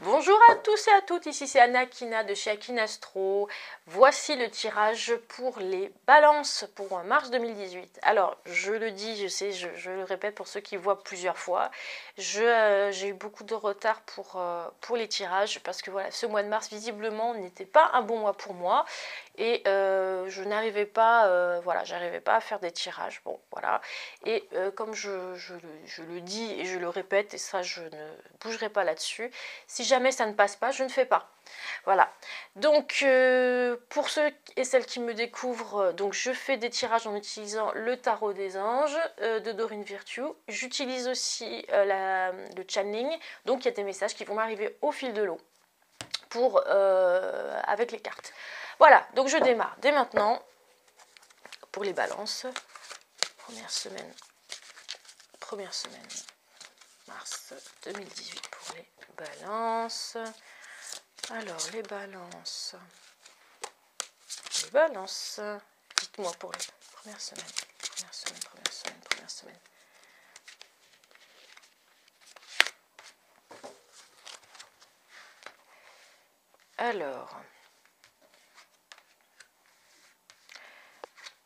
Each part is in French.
Bonjour à tous et à toutes, ici c'est Anna de chez Akinastro. Voici le tirage pour les balances pour mars 2018. Alors, je le dis, je sais, je le répète pour ceux qui voient plusieurs fois, j'ai eu beaucoup de retard pour les tirages parce que voilà, ce mois de mars visiblement n'était pas un bon mois pour moi et je n'arrivais pas, voilà, j'arrivais pas à faire des tirages. Bon, voilà. Et comme je le dis et je le répète, et ça je ne bougerai pas là-dessus, si jamais ça ne passe pas, je ne fais pas. Voilà. Donc, pour ceux et celles qui me découvrent, donc je fais des tirages en utilisant le tarot des anges de Dorine Virtue. J'utilise aussi le channeling. Donc, il y a des messages qui vont m'arriver au fil de l'eau avec les cartes. Voilà. Donc, je démarre dès maintenant pour les balances. Première semaine mars 2018 pour les balances. Alors, les balances. Dites-moi pour les premières semaines. Première semaine.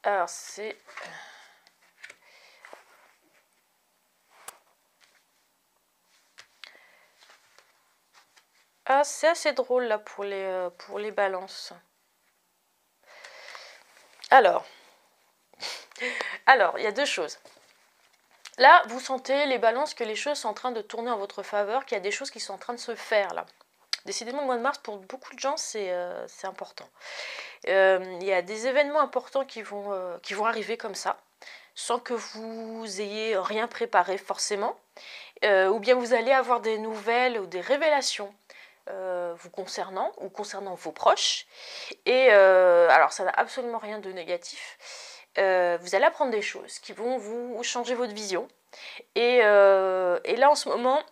Alors c'est... Ah, c'est assez drôle là pour les balances. Alors, il y a deux choses. Là, vous sentez les balances que les choses sont en train de tourner en votre faveur, qu'il y a des choses qui sont en train de se faire là. Décidément, le mois de mars, pour beaucoup de gens, c'est important. Il y a des événements importants qui vont arriver comme ça, sans que vous ayez rien préparé forcément, ou bien vous allez avoir des nouvelles ou des révélations vous concernant ou concernant vos proches. Et alors, ça n'a absolument rien de négatif. Vous allez apprendre des choses qui vont vous changer votre vision. Et là, en ce moment,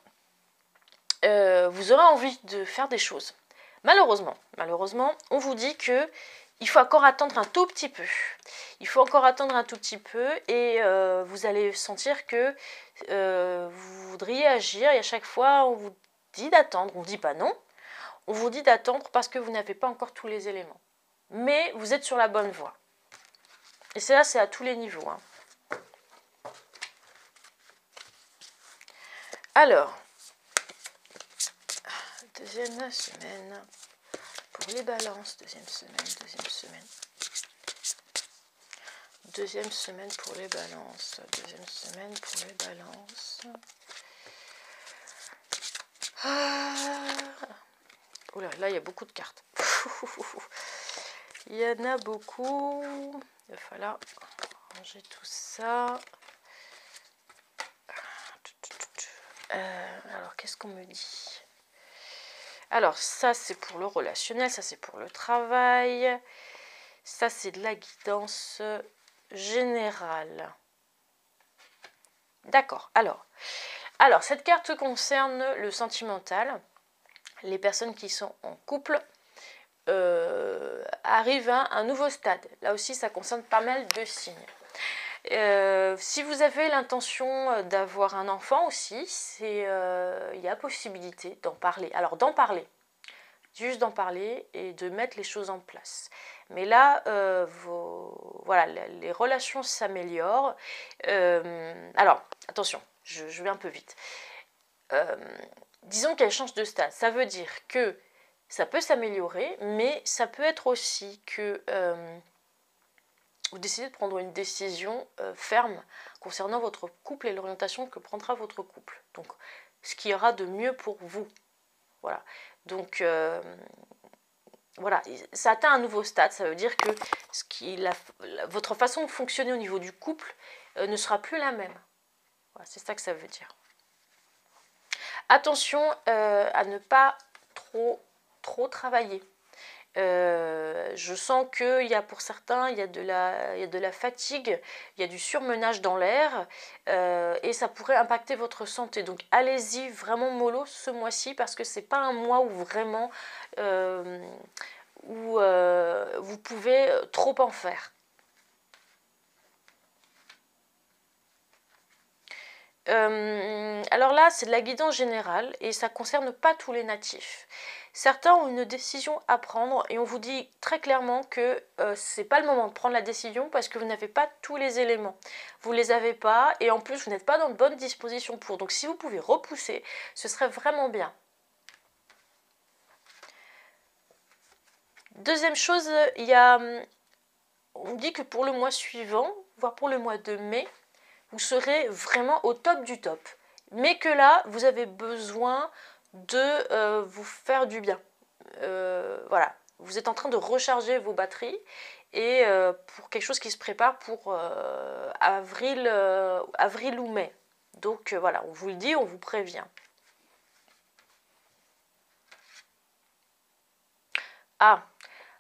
vous aurez envie de faire des choses. Malheureusement, on vous dit que il faut encore attendre un tout petit peu. Et vous allez sentir que vous voudriez agir et à chaque fois on vous dit d'attendre. On ne dit pas non, on vous dit d'attendre parce que vous n'avez pas encore tous les éléments. Mais vous êtes sur la bonne voie. Et c'est à tous les niveaux. Hein. Alors, deuxième semaine pour les balances, deuxième semaine. Deuxième semaine pour les balances. Oula, là il y a beaucoup de cartes. Il y en a beaucoup. Il va falloir ranger tout ça. Alors, qu'est-ce qu'on me dit? Alors, ça, c'est pour le relationnel, ça, c'est pour le travail. Ça, c'est de la guidance générale. D'accord. Alors, cette carte concerne le sentimental. Les personnes qui sont en couple arrivent à un nouveau stade. Là aussi, ça concerne pas mal de signes. Si vous avez l'intention d'avoir un enfant aussi, il y a possibilité d'en parler. Alors juste d'en parler et de mettre les choses en place. Mais là, voilà, les relations s'améliorent. Alors, attention, je vais un peu vite. Disons qu'elle change de stade. Ça veut dire que ça peut s'améliorer, mais ça peut être aussi que vous décidez de prendre une décision ferme concernant votre couple et l'orientation que prendra votre couple. Donc, ce qui ira de mieux pour vous. Voilà. Donc, voilà, ça atteint un nouveau stade. Ça veut dire que votre façon de fonctionner au niveau du couple ne sera plus la même. Voilà, c'est ça que ça veut dire. Attention à ne pas trop travailler. Je sens qu'il y a pour certains, il y a de la fatigue, il y a du surmenage dans l'air et ça pourrait impacter votre santé. Donc allez-y vraiment mollo ce mois-ci parce que c'est pas un mois où vraiment vous pouvez trop en faire. Alors là, c'est de la guidance générale et ça ne concerne pas tous les natifs. Certains ont une décision à prendre et on vous dit très clairement que ce n'est pas le moment de prendre la décision parce que vous n'avez pas tous les éléments. Vous ne les avez pas et en plus vous n'êtes pas dans de bonnes dispositions pour. Donc si vous pouvez repousser, ce serait vraiment bien. Deuxième chose, on dit que pour le mois suivant, voire pour le mois de mai, vous serez vraiment au top du top. Mais que là, vous avez besoin de vous faire du bien. Voilà, vous êtes en train de recharger vos batteries et pour quelque chose qui se prépare pour avril ou mai. Donc voilà, on vous le dit, on vous prévient. Ah,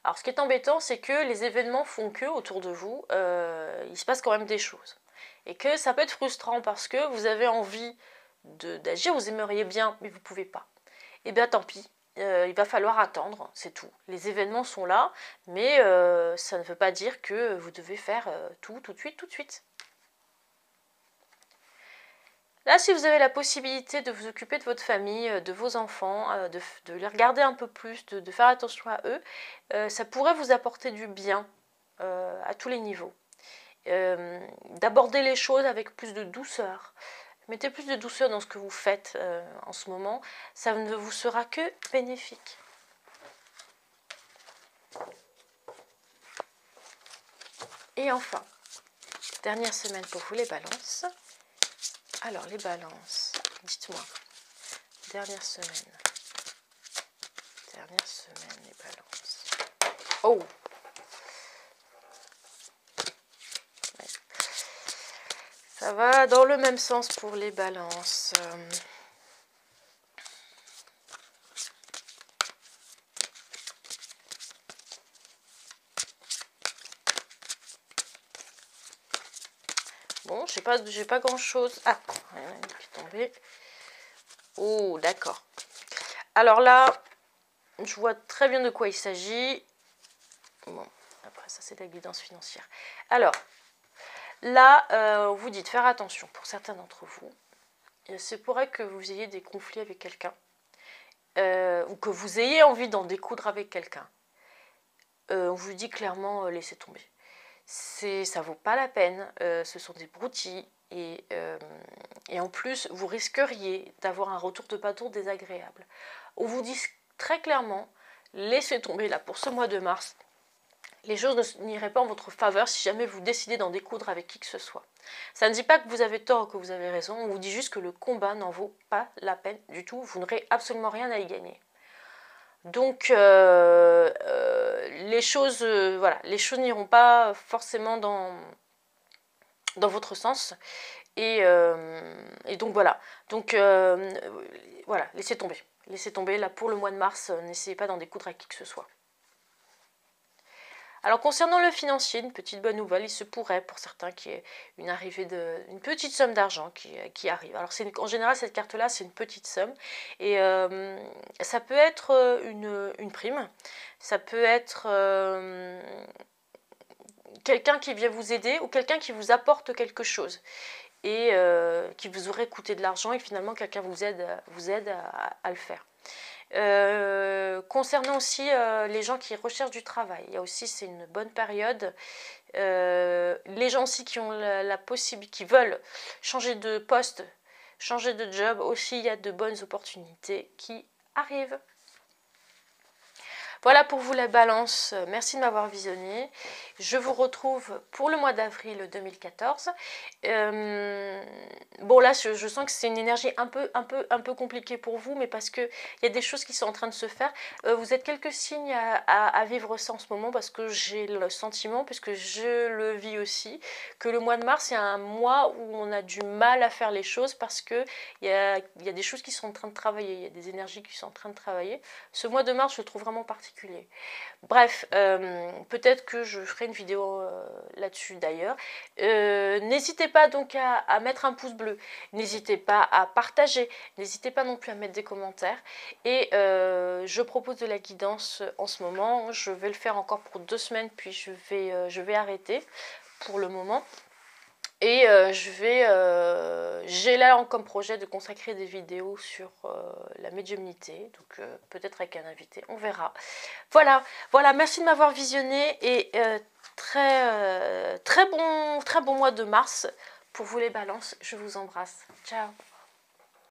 alors ce qui est embêtant, c'est que les événements font que autour de vous, il se passe quand même des choses. Et que ça peut être frustrant parce que vous avez envie d'agir, vous aimeriez bien, mais vous ne pouvez pas. Et bien tant pis, il va falloir attendre, c'est tout. Les événements sont là, mais ça ne veut pas dire que vous devez faire tout de suite, tout de suite. Là, si vous avez la possibilité de vous occuper de votre famille, de vos enfants, de les regarder un peu plus, de faire attention à eux, ça pourrait vous apporter du bien à tous les niveaux. D'aborder les choses avec plus de douceur. Mettez plus de douceur dans ce que vous faites en ce moment, ça ne vous sera que bénéfique. Et enfin, dernière semaine pour vous les balances. Alors les balances, dites-moi, dernière semaine les balances. Oh! Ouais. Ça va dans le même sens pour les balances. Bon, j'ai pas grand chose. Ah, il y en a une qui est tombée. Oh, d'accord. Alors là, je vois très bien de quoi il s'agit. Bon, après ça c'est de la guidance financière. Alors, là, vous dites faire attention pour certains d'entre vous. C'est pourrait que vous ayez des conflits avec quelqu'un. Ou que vous ayez envie d'en découdre avec quelqu'un. On vous dit clairement, laissez tomber. Ça vaut pas la peine, ce sont des broutilles et en plus vous risqueriez d'avoir un retour de bâton désagréable. On vous dit très clairement, laissez tomber là pour ce mois de mars, les choses n'iraient pas en votre faveur si jamais vous décidez d'en découdre avec qui que ce soit. Ça ne dit pas que vous avez tort ou que vous avez raison, on vous dit juste que le combat n'en vaut pas la peine du tout, vous n'aurez absolument rien à y gagner. Donc les choses n'iront pas forcément dans votre sens. Et donc voilà. Donc voilà, laissez tomber. Laissez tomber. Là pour le mois de mars, n'essayez pas d'en découdre à qui que ce soit. Alors concernant le financier, une petite bonne nouvelle, il se pourrait pour certains qu'il y ait une arrivée d'une petite somme d'argent qui arrive. Alors en général cette carte-là c'est une petite somme et ça peut être une prime, ça peut être quelqu'un qui vient vous aider ou quelqu'un qui vous apporte quelque chose et qui vous aurait coûté de l'argent et finalement quelqu'un vous aide à le faire. Concernant aussi les gens qui recherchent du travail, il y a aussi, c'est une bonne période. Les gens aussi qui ont la possibilité, qui veulent changer de poste, changer de job, aussi il y a de bonnes opportunités qui arrivent. Voilà pour vous la balance, merci de m'avoir visionné. Je vous retrouve pour le mois d'avril 2014. Bon là je sens que c'est une énergie un peu compliquée pour vous, mais parce qu'il y a des choses qui sont en train de se faire. Vous êtes quelques signes à vivre ça en ce moment, parce que j'ai le sentiment, puisque je le vis aussi, que le mois de mars c'est un mois où on a du mal à faire les choses, parce qu'il y a des choses qui sont en train de travailler, il y a des énergies qui sont en train de travailler. Ce mois de mars je le trouve vraiment particulier. Bref, peut-être que je ferai une vidéo là-dessus d'ailleurs. N'hésitez pas donc à mettre un pouce bleu, n'hésitez pas à partager, n'hésitez pas non plus à mettre des commentaires. Et je propose de la guidance en ce moment, je vais le faire encore pour 2 semaines, puis je vais arrêter pour le moment. Et j'ai là comme projet de consacrer des vidéos sur la médiumnité, donc peut-être avec un invité, on verra. Voilà, voilà, merci de m'avoir visionné et très bon mois de mars pour vous les balances, je vous embrasse, ciao.